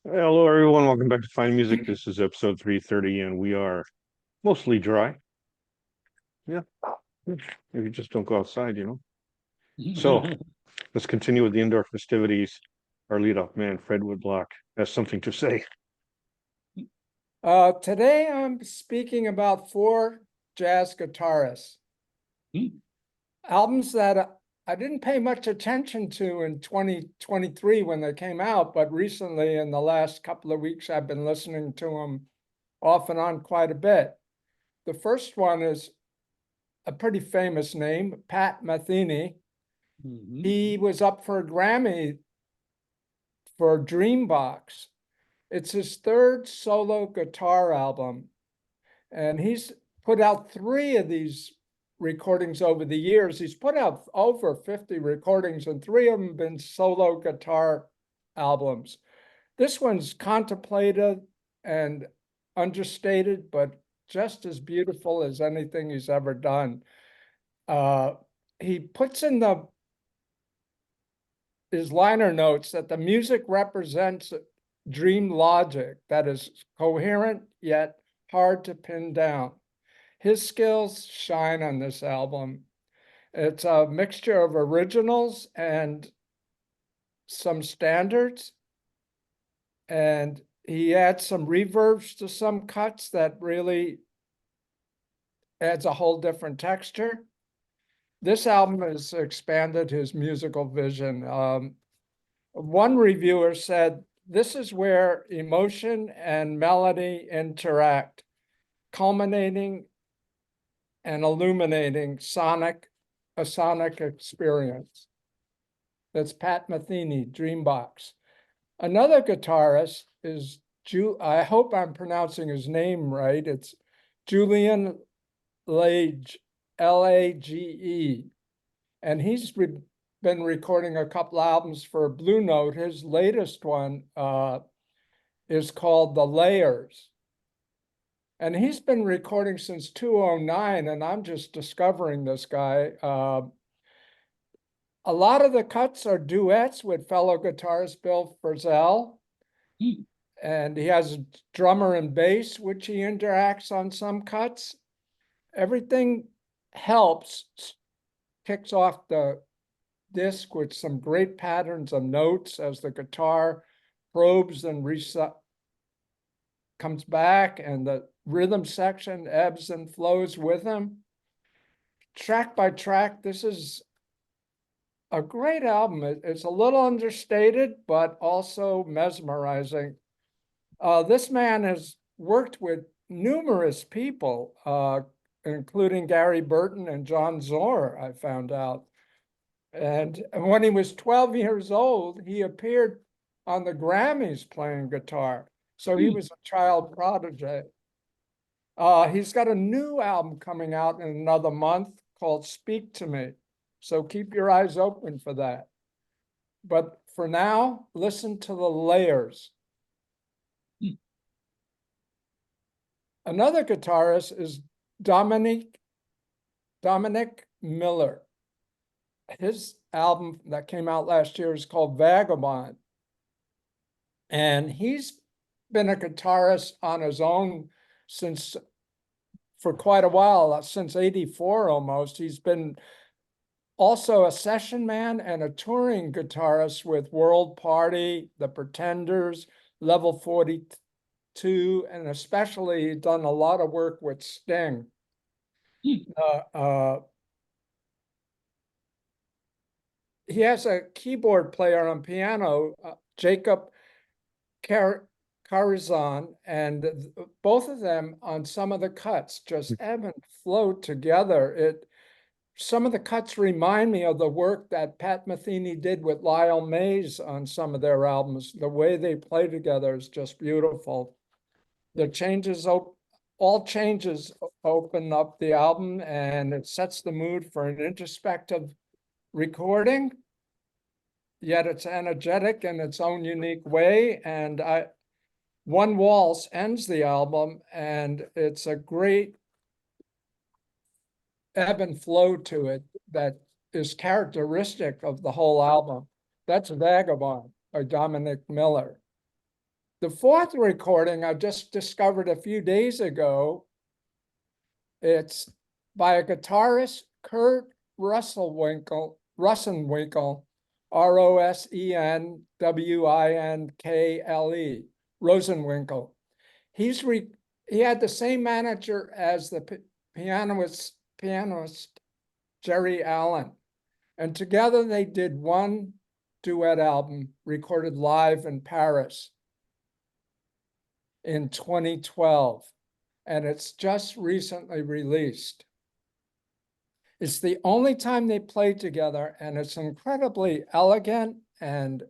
Hello, everyone. Welcome back to Fine Music. This is episode 330, and we are mostly dry. Yeah, if you just don't go outside. So let's continue with the indoor festivities. Our leadoff man, Fred Whitlock, has something to say. Today I'm speaking about four jazz guitarists. Albums that I didn't pay much attention to in 2023 when they came out, but recently in the last couple of weeks, I've been listening to them off and on quite a bit. The first one is a pretty famous name, Pat Metheny. He was up for a Grammy for DreamBox. It's his third solo guitar album, and he's put out three of these recordings over the years. He's put out over 50 recordings, and three of them have been solo guitar albums. This one's contemplative and understated, but just as beautiful as anything he's ever done. He puts in his liner notes that the music represents dream logic that is coherent yet hard to pin down. His skills shine on this album. It's a mixture of originals and some standards, and he adds some reverbs to some cuts that really adds a whole different texture. This album has expanded his musical vision. One reviewer said, "This is where emotion and melody interact, culminating and illuminating a sonic experience." That's Pat Metheny, DreamBox. Another guitarist is, I hope I'm pronouncing his name right. It's Julian Lage, Lage. And he's been recording a couple albums for Blue Note. His latest one is called The Layers. And he's been recording since 2009, and I'm just discovering this guy. A lot of the cuts are duets with fellow guitarist Bill Frisell. And he has a drummer and bass, which he interacts on some cuts. Everything helps, kicks off the disc with some great patterns of notes as the guitar probes and comes back, and the rhythm section ebbs and flows with him. Track by track, this is a great album. It's a little understated, but also mesmerizing. This man has worked with numerous people, including Gary Burton and John Zorn, I found out. And when he was 12 years old, he appeared on the Grammys playing guitar. So he was a child prodigy. He's got a new album coming out in another month called Speak to Me. So keep your eyes open for that. But for now, listen to The Layers. Another guitarist is Dominic Miller. His album that came out last year is called Vagabond. And he's been a guitarist on his own for quite a while, since '84 almost. He's been also a session man and a touring guitarist with World Party, The Pretenders, Level 42, and especially done a lot of work with Sting. He has a keyboard player on piano, Jacob Carizon, and both of them on some of the cuts just ebb and flow together. Some of the cuts remind me of the work that Pat Metheny did with Lyle Mays on some of their albums. The way they play together is just beautiful. The changes, all changes open up the album, and it sets the mood for an introspective recording, yet it's energetic in its own unique way. And one waltz ends the album, and it's a great ebb and flow to it that is characteristic of the whole album. That's Vagabond by Dominic Miller. the fourth recording I just discovered a few days ago. It's by a guitarist, Kurt Rosenwinkel, Rosenwinkel, Rosenwinkle, Rosenwinkel. He had the same manager as the pianist Geri Allen, and together they did one duet album recorded live in Paris in 2012, and it's just recently released. It's the only time they played together, and it's incredibly elegant and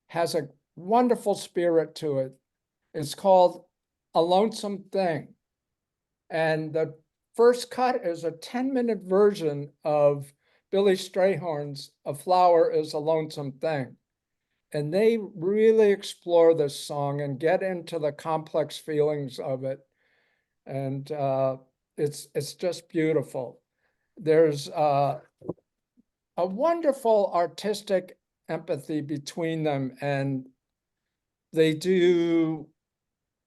has a wonderful spirit to it. It's called A Lonesome Thing. And the first cut is a 10-minute version of Billy Strayhorn's A Flower is a Lonesome Thing. And they really explore this song and get into the complex feelings of it. And it's just beautiful. There's a wonderful artistic empathy between them, and they do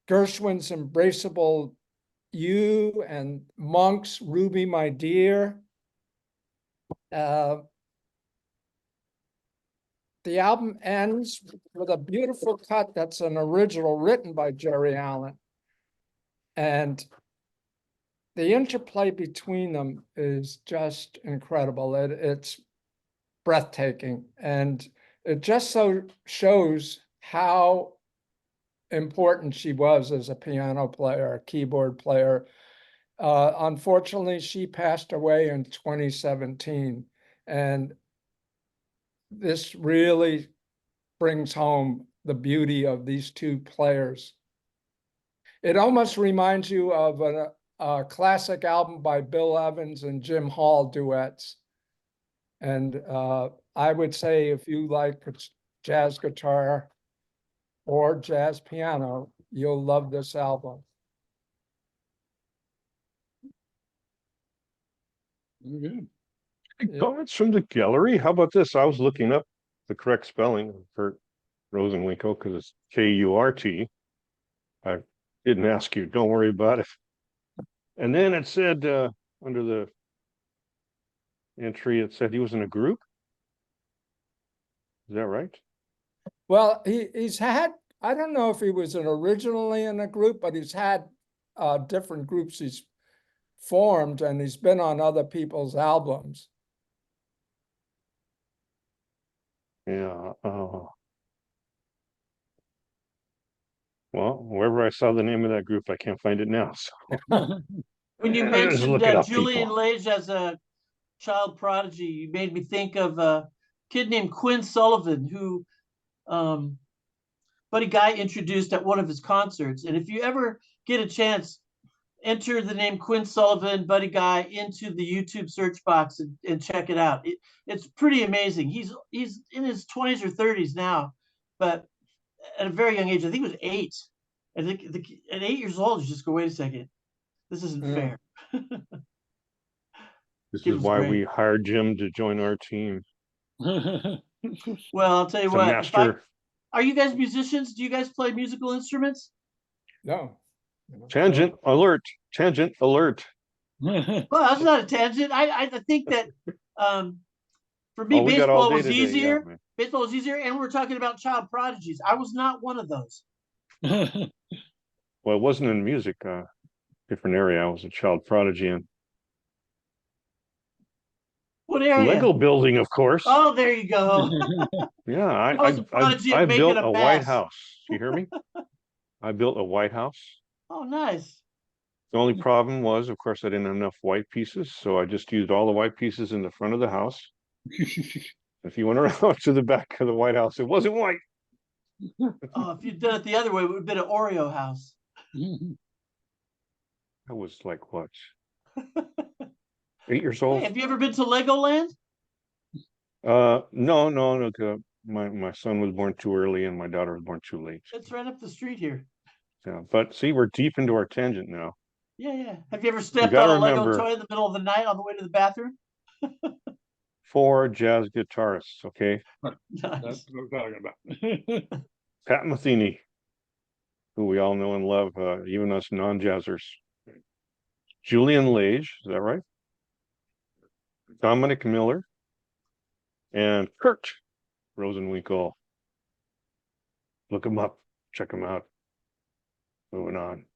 Gershwin's Embraceable You and Monk's Ruby My Dear. The album ends with a beautiful cut that's an original written by Geri Allen. And the interplay between them is just incredible. It's breathtaking. And it just so shows how important she was as a piano player, a keyboard player. Unfortunately, she passed away in 2017. And this really brings home the beauty of these two players. It almost reminds you of a classic album by Bill Evans and Jim Hall duets. And I would say if you like jazz guitar or jazz piano, you'll love this album. Comments from the gallery? How about this? I was looking up the correct spelling of Kurt Rosenwinkel because it's K-U-R-T. I didn't ask you. Don't worry about it. And then it said under the entry, it said he was in a group. Is that right? Well, he's had, I don't know if he was originally in a group, but he's had different groups he's formed, and he's been on other people's albums. Yeah. Well, wherever I saw the name of that group, I can't find it now. So When you Just mentioned look it up, Julian people. Lage as a child prodigy, you made me think of a kid named Quinn Sullivan, who Buddy Guy introduced at one of his concerts. And if you ever get a chance, enter the name Quinn Sullivan, Buddy Guy, into the YouTube search box and check it out. It's pretty amazing. He's in his 20s or 30s now, but at a very young age, I think it was 8. I think at 8 years old, you just go, wait a second, this isn't fair. This Kid is was why great. we hired Jim to join our team. Well, I'll tell you It's a what. master. Are you guys musicians? Do you guys play musical instruments? No. Tangent alert. Tangent alert. Well, that's not a tangent. I think that for me, Oh, we got all baseball day was today. easier. Yeah, man. Baseball was easier, and we're talking about child prodigies. I was not one of those. Well, it wasn't in music. Different area. I was a child prodigy in What area? Lego building, of course. Oh, there you go. Yeah, I was a prodigy I at making built a a White mess. House. You hear me? I built a White House. Oh, nice. The only problem was, of course, I didn't have enough white pieces, so I just used all the white pieces in the front of the house. If you went around to the back of the White House, it wasn't white. Oh, if you'd done it the other way, it would have been an Oreo house. I was like, what? 8 years old? Hey, have you ever been to Legoland? No. My son was born too early and my daughter was born too late. It's right up the street here. Yeah, but see, we're deep into our tangent now. Yeah. Have you ever stepped gotta on a Lego remember- toy in the middle of the night on the way to the bathroom? 4 jazz guitarists, okay? Nice. That's what we're talking about. Pat Metheny, who we all know and love, even us non-jazzers. Julian Lage, is that right? Dominic Miller and Kurt Rosenwinkel. Look him up, check him out. Moving on.